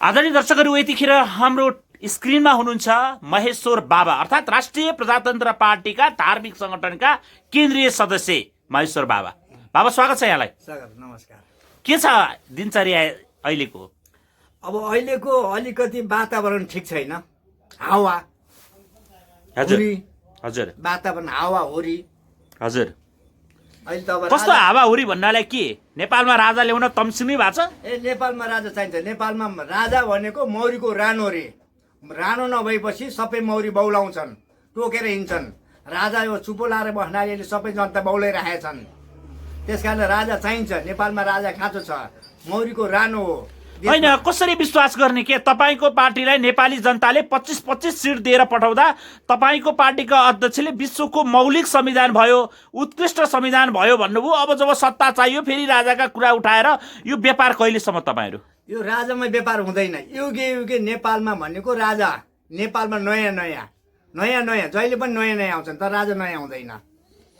आदरणीय दर्शकहरू, यतिखेर हाम्रो स्क्रिनमा हुनुहुन्छ महेश्वर बाबा अर्थात् राष्ट्रिय प्रजातन्त्र पार्टीका धार्मिक संगठनका केन्द्रीय सदस्य महेश्वर बाबा। बाबा, स्वागत छ यहाँलाई। नमस्कार। के छ दिनचर्या अहिलेको? अब अहिलेको अलिकति वातावरण ठिक छैन। हावा हजुर हुरी, हजुर वातावरण हावा हुरी। हजुर अहिले त अब कस्तो हावाहुरी भन्नाले के? नेपालमा राजा ल्याउन तम्सिनै भएको छ? नेपालमा राजा चाहिन्छ। नेपालमा राजा भनेको मौरीको रानो रे। रानो नभएपछि सबै मौरी बौलाउँछन्, टोकेर हिँड्छन्। राजा यो चुपो लाएर बस्नाले सबै जनता बौलाइरहेछन्। त्यस कारण राजा चाहिन्छ। नेपालमा राजा खाँचो छ। मौरीको रानो हो। होइन, कसरी विश्वास गर्ने के? तपाईँको पार्टीलाई नेपाली जनताले 25-25 सिट दिएर पठाउँदा तपाईँको पार्टीका अध्यक्षले विश्वको मौलिक संविधान भयो, उत्कृष्ट संविधान भयो भन्नुभयो। अब जब सत्ता चाहियो फेरि राजाका कुरा उठाएर यो व्यापार कहिलेसम्म तपाईँहरू? यो राजामा व्यापार हुँदैन। युगे युगे नेपालमा भनेको राजा। नेपालमा नयाँ नयाँ जहिले पनि नयाँ आउँछन्, तर राजा नयाँ हुँदैन।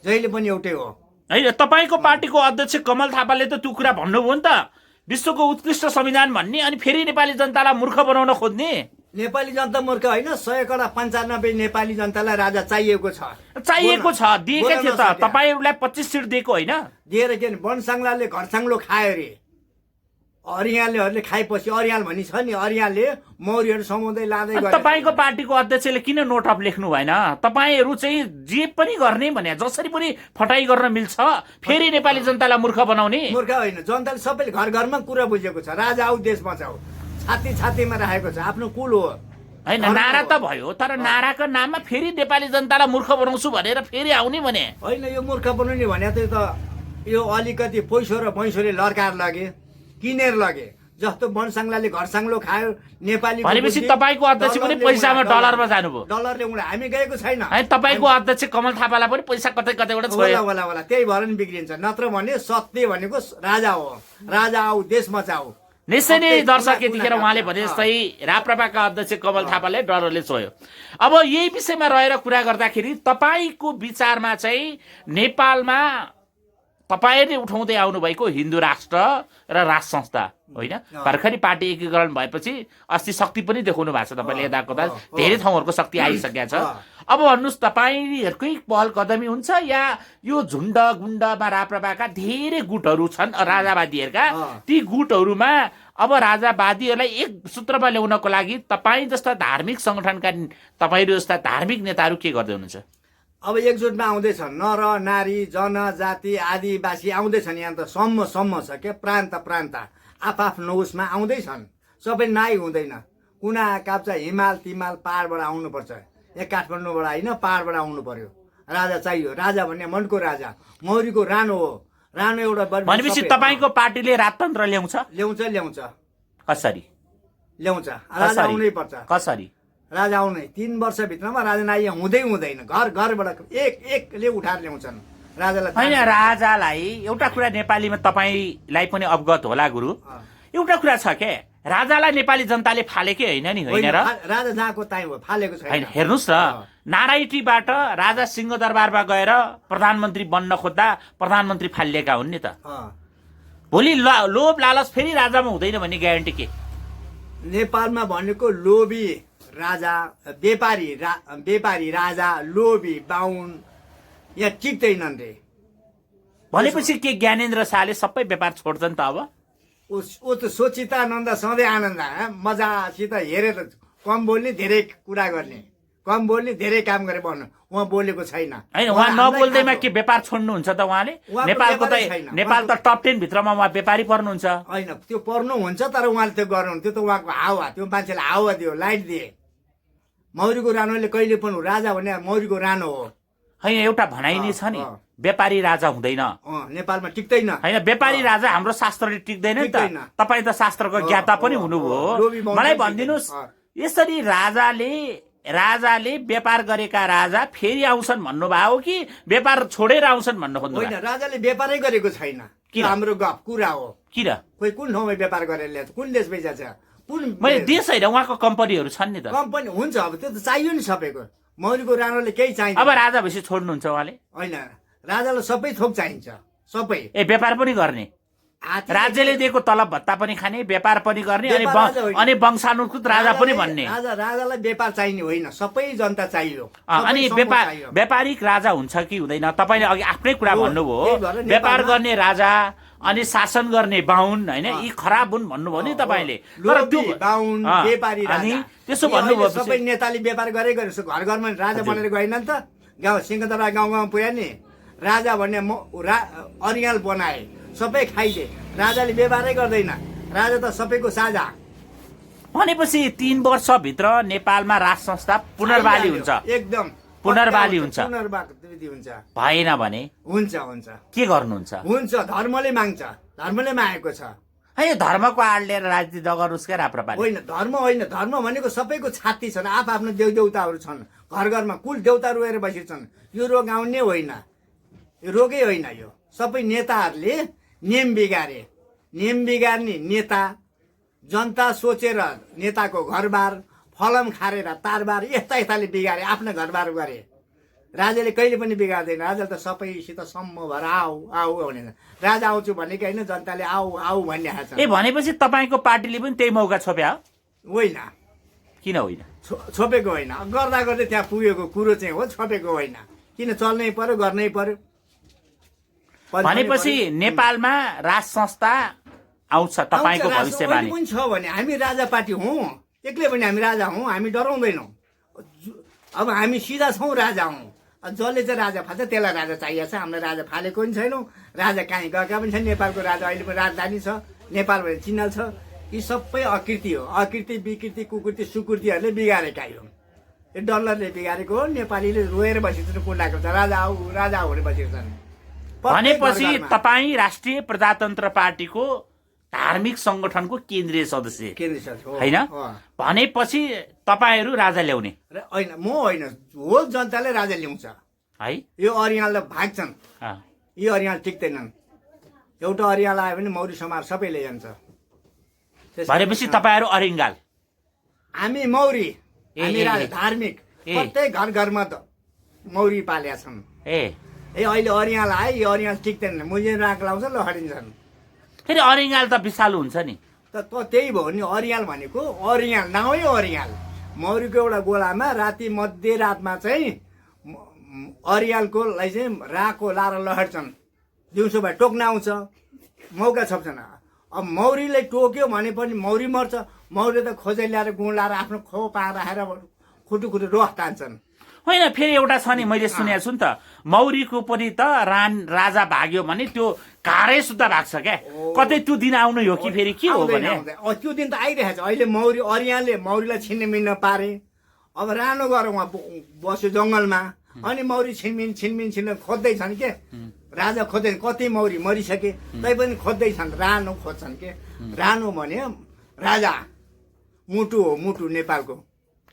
जहिले पनि एउटै हो। होइन, तपाईँको पार्टीको अध्यक्ष कमल थापाले त त्यो कुरा भन्नुभयो नि त, विश्वको उत्कृष्ट संविधान भन्ने, अनि फेरि नेपाली जनतालाई मूर्ख बनाउन खोज्ने। नेपाली जनता मूर्ख होइन। 100 नेपाली जनतालाई राजा चाहिएको छ। चाहिएको छ, दिएकै थियो त। तपाईँहरूलाई 25 सिट दिएको होइन? दिएर के वनसाङ्लाले घरसाङ्लो खायो अरे। अरियालहरूले खाएपछि अरियाल भनी छ नि, अरियालले मौरीहरू समुदाय लाँदै गए। तपाईँको पार्टीको अध्यक्षले किन नोटअप लेख्नु भएन? तपाईँहरू चाहिँ जे पनि गर्ने भने, जसरी पनि फटाई गर्न मिल्छ, फेरि नेपाली जनतालाई मूर्ख बनाउने। मूर्ख होइन, जनताले सबैले घर घरमा कुरा बुझेको छ। राजा आऊ देश बचाऊ, छाती छातीमा राखेको छ। आफ्नो कुल हो। होइन, नारा त भयो, तर नाराको नाममा फेरि नेपाली जनतालाई मूर्ख बनाउँछु भनेर फेरि आउने भने होइन। यो मूर्ख बनाउने भने त यो अलिकति पैसो र भैँसोले लड्काएर लगे, किनेर लगे। जस्तो वनसाङ्लाले घरसाङ्लो खायो नेपाली भनेपछि तपाईँको अध्यक्ष पनि पैसामा डलरमा जानुभयो। डलरले उडा हामी गएको छैन। तपाईँको अध्यक्ष कमल थापालाई पनि पैसा कतै कतैबाट छोड्यो। होला त्यही भएर नि बिग्रिन्छ। नत्र भने सत्य भनेको राजा हो। राजा आऊ देश बचाऊ। निश्चय नै दर्शक, यतिखेर उहाँले भने जस्तै राप्रपाका अध्यक्ष कमल थापाले डलरले छोयो। अब यही विषयमा रहेर कुरा गर्दाखेरि तपाईँको विचारमा चाहिँ नेपालमा तपाईँले उठाउँदै आउनुभएको हिन्दू राष्ट्र र राज संस्था होइन, भर्खरै पार्टी एकीकरण भएपछि अस्ति शक्ति पनि देखाउनु भएको छ तपाईँले। यताकता धेरै ठाउँहरूको शक्ति आइसकेको छ। अब भन्नुहोस्, तपाईँहरूकै पहल कदमी हुन्छ या यो झुन्ड गुण्डमा राप्रपाका धेरै गुटहरू छन् राजावादीहरूका, ती गुटहरूमा अब राजावादीहरूलाई एक सूत्रमा ल्याउनको लागि तपाईँ जस्ता धार्मिक सङ्गठनका, तपाईँहरू जस्ता धार्मिक नेताहरू के गर्दै हुनुहुन्छ? अब एकजुटमा आउँदैछन्। नर नारी जनजाति आदिवासी आउँदैछन्। यहाँ त सम्म छ क्या। प्रान्त आफ्नो उसमा आउँदैछन्। सबै नाइ हुँदैन। कुना काप्चा हिमाल तिमाल पाहाडबाट आउनुपर्छ। यहाँ काठमाडौँबाट होइन, पाहाडबाट आउनु पर्यो। राजा चाहियो। राजा भन्ने मनको राजा, मौरीको रानो हो। रानो एउटा भनेपछि तपाईँको पार्टीले राजतन्त्र ल्याउँछ। कसरी ल्याउँछ? राजा आउनै पर्छ। कसरी राजा आउने 3 वर्षभित्रमा राजा नाइ हुँदैन। घरबाट एकले उठाएर ल्याउँछन् राजालाई। होइन, राजालाई एउटा कुरा नेपालीमा तपाईँलाई पनि अवगत होला गुरु, एउटा कुरा छ के, राजालाई नेपाली जनताले फालेकै होइन नि, होइन र? राजा जहाँको ताई हो, फालेको छैन। हेर्नुहोस् न, नारायणीबाट राजा सिंहदरबारमा गएर प्रधानमन्त्री बन्न खोज्दा प्रधानमन्त्री फालिएका हुन् नि त। भोलि लोभ लालच फेरि राजामा हुँदैन भन्ने ग्यारेन्टी के? नेपालमा भनेको लोभी राजा, व्यापारी राजा, लोभी बाहुन यहाँ टिक्दैनन् रे। भनेपछि के ज्ञानेन्द्र शाहले सबै व्यापार छोड्छन् त? अब ऊ त सोचितानन्द सधैँ आनन्द, मजासित हेरेर कम बोल्ने धेरै कुरा गर्ने, कम बोल्ने धेरै काम गरेर भन्नु। उहाँ बोलेको छैन। होइन, उहाँ नबोल्दैमा के व्यापार छोड्नुहुन्छ त उहाँले? नेपाल त टप 10 भित्रमा उहाँ व्यापारी पर्नुहुन्छ। होइन, त्यो पर्नुहुन्छ, तर उहाँले त्यो गर्नु। त्यो त उहाँको हावा। त्यो मान्छेले हावा दियो, लाइट दिए। मौरीको रानोले कहिले पनि राजा भने मौरीको रानो हो। होइन, एउटा भनाइ नै छ नि, व्यापारी राजा हुँदैन। नेपालमा टिक्दैन। होइन, व्यापारी राजा हाम्रो शास्त्रले टिक्दैन नि त। तपाईँ त शास्त्रको ज्ञाता पनि हुनुभयो। मलाई भनिदिनुहोस्, यसरी राजाले व्यापार गरेका राजा फेरि आउँछन् भन्नुभयो कि व्यापार छोडेर आउँछन् भन्नु खोज्नु? होइन, राजाले व्यापारै गरेको छैन। हाम्रो गफ कुरा हो। किन? कोही कुन ठाउँमा व्यापार गरेर ल्यान्छ? कुन देश पैसा छ? मैले देश होइन, उहाँको कम्पनीहरू छन् नि त। कम्पनी हुन्छ, अब त्यो त चाहियो नि सबैको। मौरीको रानोले केही चाहिन्छ? अब राजा भएपछि छोड्नुहुन्छ उहाँले? होइन, राजालाई सबै थोक चाहिन्छ। सबै व्यापार पनि गर्ने? राज्यले दिएको तलब भत्ता पनि खाने, व्यापार पनि गर्ने, अनि वंशानुकृत राजा पनि भन्ने। राजालाई व्यापार चाहिने होइन, सबै जनता चाहियो। अनि व्यापारिक राजा हुन्छ कि हुँदैन? तपाईँले अघि आफ्नै कुरा भन्नुभयो, व्यापार गर्ने राजा अनि शासन गर्ने बाहुन, होइन, यी खराब हुन् भन्नुभयो नि तपाईँले। तर त्यो बाहुन व्यापारी अनि त्यसो भन्नुभयो, सबै नेताले व्यापार गरेको घर घरमा राजा बनेर गएन नि त। गाउँ सिंहदरबार गाउँ गाउँ पुर्या नि राजा भन्ने अरियाल बनाए, सबै खाइदिए। राजाले व्यवहारै गर्दैन, राजा त सबैको साझा। भनेपछि 3 वर्षभित्र नेपालमा राज संस्था पुनर्बहाली हुन्छ, एकदम पुनर्बहाली हुन्छ। भएन भने हुन्छ के गर्नुहुन्छ? हुन्छ, धर्मले माग्छ, धर्मले मागेको छ। है, यो धर्मको आड लिएर राजनीति नगर्नुहोस् क्या राप्रपाले। होइन, धर्म भनेको सबैको छाती छन्, आफ्नो देवताहरू छन्, घर घरमा कुल देवता रोएर बसेछन्। यो रोग आउने होइन, यो रोगै होइन, यो सबै नेताहरूले नियम बिगार्ने नेता, जनता सोचेर नेताको घरबार फलम खारेर तारबार यस्ताले बिगारे, आफ्नो घरबार गरे। राजाले कहिले पनि बिगार्दैन, राजाले त सबैसित सम्म भएर आऊ भने राजा आउँछु भनेको होइन, जनताले आऊ भन्ने आएको छ। भनेपछि तपाईँको पार्टीले पनि त्यही मौका छोप्या होइन? किन होइन? छोपेको होइन, गर्दा गर्दै त्यहाँ पुगेको कुरो चाहिँ हो, छोपेको होइन। किन चल्नै पर्यो, गर्नै पर्यो। भनेपछि नेपालमा राज संस्था आउँछ तपाईँको भविष्यवाणी पनि छ भने हामी राजा पार्टी हौँ, एक्लै पनि हामी राजा हौँ, हामी डराउँदैनौँ। अब हामी सिधा छौँ, राजा हौँ। जसले चाहिँ राजा फाल्छ त्यसलाई राजा चाहिएको छ, हामीलाई राजा फालेको पनि छैनौँ, राजा कहीँ गएका पनि छैन। नेपालको राजा अहिले पनि राजधानी छ, नेपाल भनेर चिन्हल छ। यी सबै अकृति हो, अकृति विकृति कुकृति सुकृतिहरूले बिगारेका हो, यो डलरले बिगारेको हो। नेपालीले रोएर बसेको कुण्डाको छ, राजा आऊ भने बसेको छन्। भनेपछि तपाईँ राष्ट्रिय प्रजातन्त्र पार्टीको धार्मिक संगठनको केन्द्रीय सदस्य होइन? भनेपछि तपाईँहरू राजा ल्याउने होइन? म होइन, हो जनताले राजा ल्याउँछ है। यो अरियाललाई भाग्छन्, यो अरियाल टिक्दैनन्। एउटा अरियाल आयो भने मौरी समाज सबैले जान्छ। भनेपछि तपाईँहरू अरिङ्गाल, हामी मौरी, हामी राजा धार्मिक। प्रत्येक घर घरमा त मौरी पालेका छन्। अहिले अरियाल आयो, यो अरियाल टिक्दैन, मुजे राग लाउँछ, लहरिन्छन्। फेरि अरिङ्गाल त विषालु हुन्छ नि त। त्यही भयो नि, अरियाल भनेको अरियाल नामै अरियाल। मौरीको एउटा गोलामा राति मध्यरातमा चाहिँ अरियालकोलाई चाहिँ राको लाएर लहर्छन्, दिउँसो भए टोक्न आउँछ, मौका छप्छन्। अब मौरीले टोक्यो भने पनि मौरी मर्छ। मौरी त खोजे ल्याएर गुण लाएर आफ्नो खो पाएर राखेर खुटु रोह तान्छन्। होइन, फेरि एउटा छ नि, मैले सुनेको छु नि त, मौरीको पनि त राजा भाग्यो भने त्यो कारै सुत्ता भाग्छ क्या। कतै त्यो दिन आउनु हो कि फेरि के हो भने? त्यो दिन त आइरहेछ। अहिले मौरी अरियालले मौरीलाई छिन्न मिल्न पारे। अब रानो गएर उहाँ बस्यो जङ्गलमा, अनि मौरी छिन्न खोज्दैछन् के, राजा खोज्दै। कति मौरी मरिसके तैपनि खोज्दैछन्, रानो खोज्छन् के। रानो भने राजा, मुटु हो, मुटु नेपालको।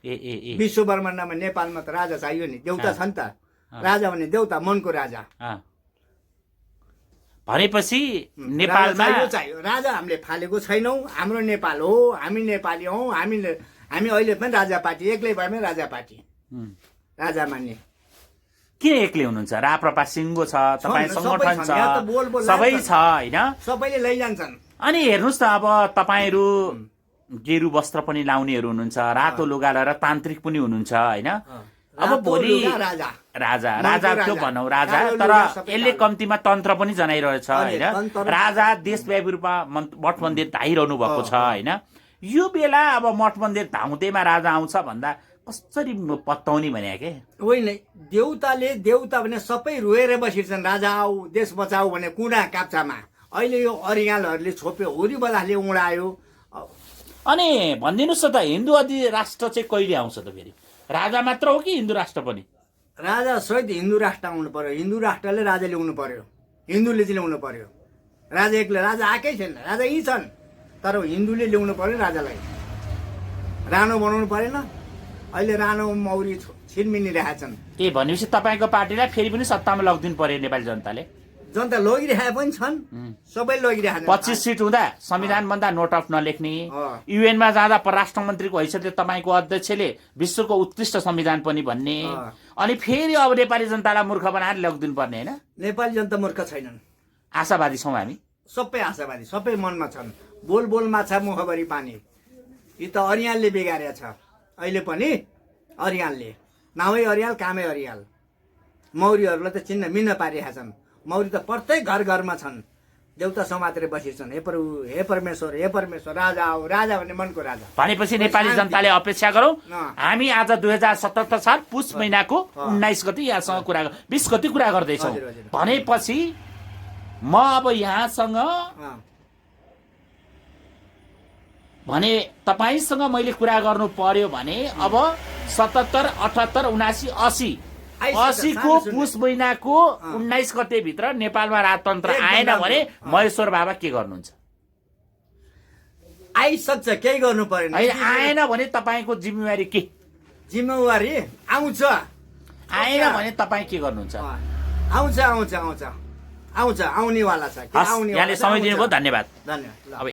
विश्व ब्रह्माण्डमा नेपालमा त राजा चाहियो नि, देउता छ नि त। राजा भने देउता, मनको राजा। भनेपछि नेपालमा चाहियो राजा। हामीले फालेको छैनौँ, हाम्रो नेपाल हो, हामी नेपाली हौँ। हामी अहिले पनि राजा पार्टी, एक्लै भए पनि राजा पार्टी, राजा मान्ने। किन एक्लै हुनुहुन्छ? राप्रपा सिङ्गो छ, तपाईँ सङ्गठन छ, सबै छ होइन? सबैले लैजान्छन्। अनि हेर्नुहोस् त, अब तपाईँहरू गेरु वस्त्र पनि लाउनेहरू हुनुहुन्छ, रातो लुगा लगाएर तान्त्रिक पनि हुनुहुन्छ होइन? अब भोलि राजा त्यो भनौँ राजा, तर यसले कम्तीमा तन्त्र पनि जनाइरहेछ होइन? राजा देशव्यापी रूपमा मठ मन्दिर धाइरहनु भएको छ होइन? यो बेला अब मठ मन्दिर धाउँदैमा राजा आउँछ भन्दा कसरी पत्ताउने भने के होइन? देउता भने सबै रोएर बसिन्छन्, राजा आऊ देश बचाऊ भने कुँडा काप्चामा। अहिले यो अरियालहरूले छोप्यो, हुरी बदाले उडायो। अनि भनिदिनुहोस् न त, हिन्दू आदि राष्ट्र चाहिँ कहिले आउँछ त? फेरि राजा मात्र हो कि हिन्दू राष्ट्र पनि? राजा सहित हिन्दू राष्ट्र आउनु पर्यो। हिन्दू राष्ट्रले राजा ल्याउनु पर्यो, हिन्दूले चाहिँ ल्याउनु पर्यो। राजा एक्लै राजा आएकै छैन, राजा यी छन्, तर हिन्दूले ल्याउनु पर्यो राजालाई। रानो बनाउनु परेन? अहिले रानो मौरी छिनमिनिरहेछन्। के भनेपछि तपाईँको पार्टीलाई फेरि पनि सत्तामा लगिदिनु पर्यो नेपाली जनताले? जनता लगिरहेका पनि छन्, सबै लगिरहेका। 25 सिट हुँदा संविधान भन्दा नोट अफ नलेख्ने, युएनमा जाँदा परराष्ट्र मन्त्रीको हैसियतले तपाईँको अध्यक्षले विश्वको उत्कृष्ट संविधान पनि भन्ने, अनि फेरि अब नेपाली जनतालाई मूर्ख बनाएर लगिदिनु पर्ने होइन? नेपाली जनता मूर्ख छैनन्, आशावादी छौँ हामी। सबै आशावादी सबै मनमा छन्। बोल बोल माछा मुखभरि पानी, यी त अरियालले बिगारेको छ। अहिले पनि अरियालले, नामै अरियाल कामै अरियाल। मौरीहरूलाई त चिन्न मिन्न पारिरहेका छन्। मौरी त प्रत्येक घर घरमा छन्, देउता समातेर बसिन्छन्। हे प्रभु, हे परमेश्वर, हे परमेश्वर, राजा आऊ, राजा भन्ने मनको राजा। भनेपछि नेपाली जनताले अपेक्षा गरौँ, हामी आज 2077 साल पुस महिनाको 19 गते यहाँसँग कुरा 20 गते कुरा गर्दैछौँ। भनेपछि म अब यहाँसँग भने तपाईँसँग मैले कुरा गर्नु पर्यो भने अब 77, 78, 79, 80 80 को पुस महिनाको 19 गते भित्र नेपालमा राजतन्त्र आएन भने महेश्वर बाबा के गर्नुहुन्छ? आइसक्छ, केही गर्नु परेन। आएन भने तपाईँको जिम्मेवारी के? जिम्मेवारी आउँछ, आएन भने तपाईँ के गर्नुहुन्छ? आउँछ आउँछ आउँछ आउँछ, आउनेवाला छ। यहाँले समय दिनुभयो, धन्यवाद। धन्यवाद। अब